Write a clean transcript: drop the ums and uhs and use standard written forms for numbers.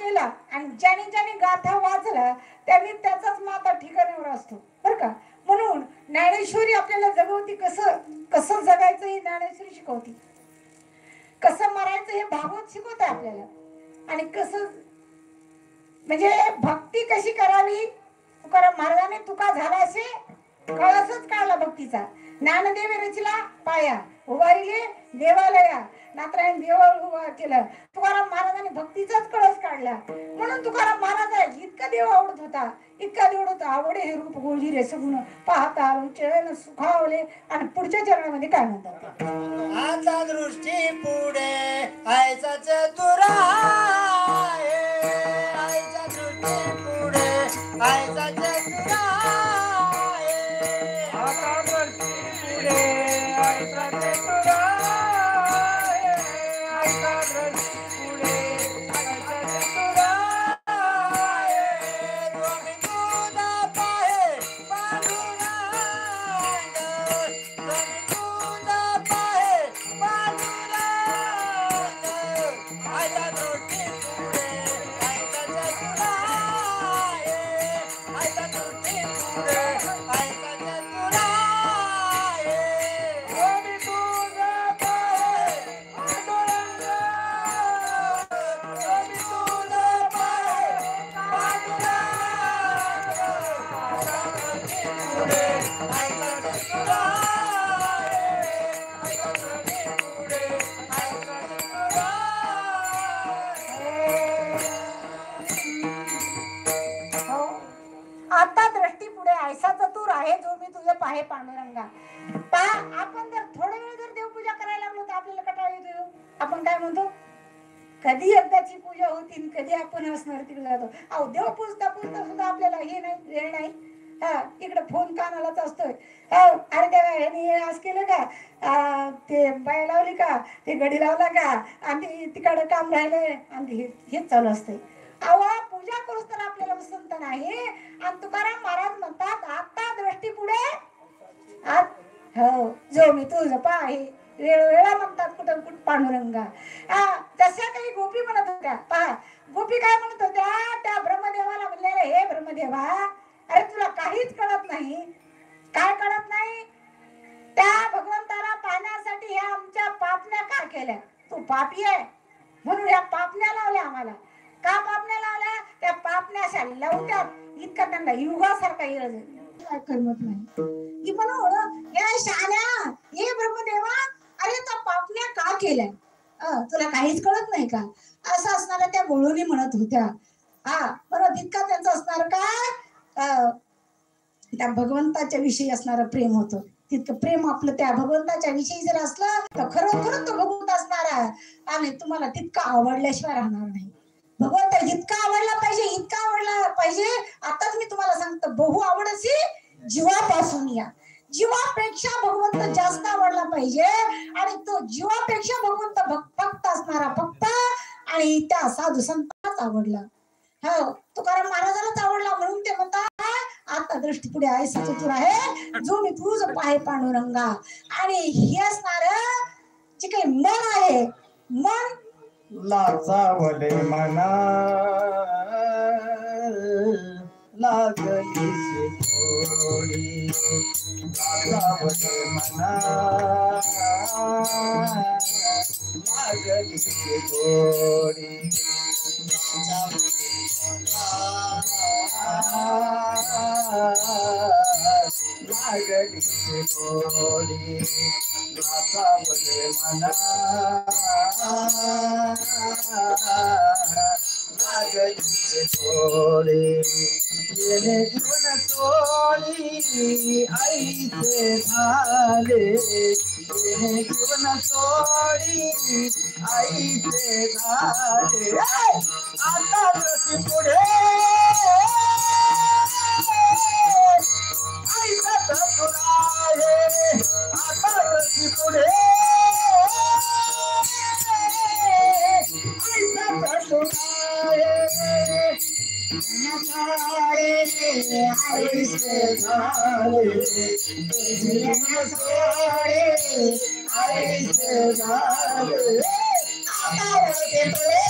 केला आणि ज्याने ज्याने गाथा वाचला त्यांनी त्याचाच माता ठिकाणावर असतो बरं का. म्हणून ज्ञानेश्वरी आपल्याला जगवती, कसं कसं जगायचं हे ज्ञानेश्वरी शिकवती, कसं मरायचं हे भागवत शिकवत आहे आपल्याला, आणि कसं म्हणजे भक्ती कशी करावी. तुकाराम महाराजांनी तुका झाला असे कळसच काढला भक्तीचा. ज्ञानदेव रचला पाया, उभारिले देवालया, नात्रायण देवावर उभा केलं. तुकाराम महाराजांनी भक्तीचाच कळस काढला. म्हणून तुकाराम महाराज इतका देव आवडत होता, इतका देव होता. आवडे हे रूप गोजिरे सगुण पाहता रुचेन सुखावले. आणि पुढच्या चरणामध्ये काय म्हणतात, आता दृष्टी पुढे आयचा चतुरा, आयचा दृष्टी पुढे आयचा चतुरा, आता दृष्टी पुढे आयचा चतुरा, आयचा दृष्टी पुढे आयचा चतुरा. स्वामी तुझा पाहे पांडुरंग, स्वामी तुझा पाहे पांडुरंग, आयचा दृष्टी पुढे आयचा चतुरा, आयचा दृष्टी पुढे आयचा चतुरा. स्वामी तुझा पाहे पांडुरंग, स्वामी तुझा पाहे पांडुरंग, आयचा दृष्टी पुढे आयचा चतुरा, आयचा दृष्टी पुढे आयचा चतुरा. हो, आता दृष्टी पुढे ऐसा चतुर आहे जो मी तुझे पाहे पांडुरंगा. आपण जर थोडा वेळ जर देवपूजा करायला लागलो तर आपल्याला कंटाळा येतो. आपण काय म्हणतो, कधी एकदाची पूजा होती, कधी आपण असणार तिकडे जातो. अहो देव पूजता पूजता सुद्धा आपल्याला हे नाही, वेळ नाही. हा, इकडे फोन कानालाच असतोय. अरे देवा ह्याने आज केलं का, ते बाय लावली का, ते गडी लावला का, आणि तिकडे काम राहिले, आणि हेच चालू असतंय. अहो पूजा करूच तर आपल्याला वसंत नाही. आणि तुकाराम महाराज म्हणतात आता दृष्टी पुढे हो जो मी तुझं पाहे, वेळोवेळा म्हणतात कुठं कुठं पांडुरंगा. तशा काही गोपी म्हणत होत्या. पहा गोपी काय म्हणत होत्या, त्या ब्रह्मदेवाला म्हणलेलं, हे ब्रह्मदेवा अरे तुला काहीच कळत नाही. काय कळत नाही, त्या भगवंताला पाहण्यासाठी ह्या आमच्या पापण्या का केल्या. तू पापी आहे म्हणून ह्या पापण्या लावल्या आम्हाला. का पापण्या लावल्या, त्या पापण्या अशा लावत्यात इतका त्यांना युगासारखा काय करमत नाही की म्हणून हे शाल्या, हे ब्रह्मदेवा अरे त्या पापण्या का केल्या, तुला काहीच कळत नाही का, असं असणाऱ्या त्या गोळूनी म्हणत होत्या. बरं इतका त्यांचं असणार का, त्या भगवंताच्या विषयी असणारं प्रेम होतं. तितकं प्रेम आपलं त्या भगवंताच्या विषयी जर असलं तर खरोखर तो भगवंत असणार आहे. आणि तुम्हाला तितका आवडल्याशिवाय राहणार नाही. भगवंत इतका आवडला पाहिजे, इतका आवडला पाहिजे. आताच मी तुम्हाला सांगतो, बहु आवडसी जीवापासून या. जीवापेक्षा भगवंत जास्त आवडला पाहिजे. आणि तो जीवापेक्षा भगवंत भक्त असणारा भक्त आणि त्या साधू संतांनाच आवडला. हो, तुकाराम महाराजालाच आवडला. म्हणून ते म्हणतात आता दृष्टी पुढे आहे चतुर आहे जो मी तुझं पाहे पांडुरंगा. आणि हे असणार जे काही मन आहे, मन लाचावले मना लागलीशी थोडी, लाचावले मना लागलीशी थोडी, लागलीशी थोडी, लाचावले मना लागलीशी थोडी. येणे जीवन सोडी आईचे झाले, येणे जीवन सोडी आईचे झाले. आता दृष्टी पुढे आईचा चतुरा आहे, आता दृष्टी पुढे आईचा चतुरा आहे. आईचे झाले, आईचे झाले. आता दृष्टी पुढे